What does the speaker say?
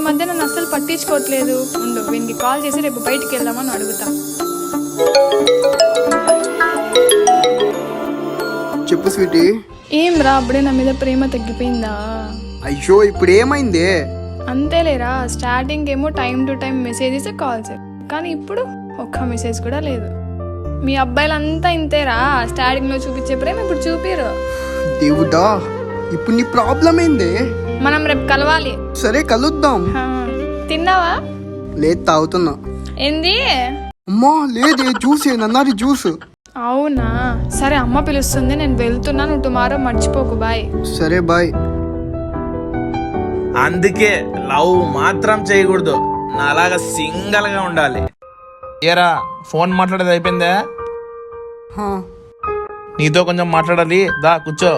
మధ్య నన్ను అస్సలు పట్టించుకోవట్లేదు. ఉండు, వీనికి కాల్ చేసి రేపు బయటికి వెళ్దామని అడుగుతా. చెప్పు స్వీటీ. ఏం రా, అప్పుడే నా మీద ప్రేమ తగ్గిపోయిందా? అయ్యో ఇప్పుడు ఏమైంది? అంతేలేరా, స్టార్టింగ్ ఏమో time to time messages calls, కానీ ఇప్పుడు ఒక్క మెసేజ్ కూడా లేదు. మీ అబ్బాయిలంతా ఇంతేరా, స్టార్టింగ్ లో చూపించే ప్రేమ ఇప్పుడు చూపిరు. దేవుడా, ఇప్పుడు నీ ప్రాబ్లం ఏంది? మనం రేపు కలవాలి. సరే కలుద్దాం. తిన్నావా? లేదు, తాగుతున్నా. ఏంది? అమ్మా లేదే, జ్యూసే, నన్నారి జ్యూస్. అవునా, సరే అమ్మ పిలుస్తుంది, నేను వెళ్తున్నా, నువ్వు టుమారో మర్చిపోకు. బాయ్. సరే బాయ్. అందుకే లవ్ మాత్రం చేయకూడదు, నాలాగా సింగల్ గా ఉండాలి. ఏరా, ఫోన్ మాట్లాడేది అయిపోయిందా? నీతో కొంచెం మాట్లాడాలి, దా కూర్చో.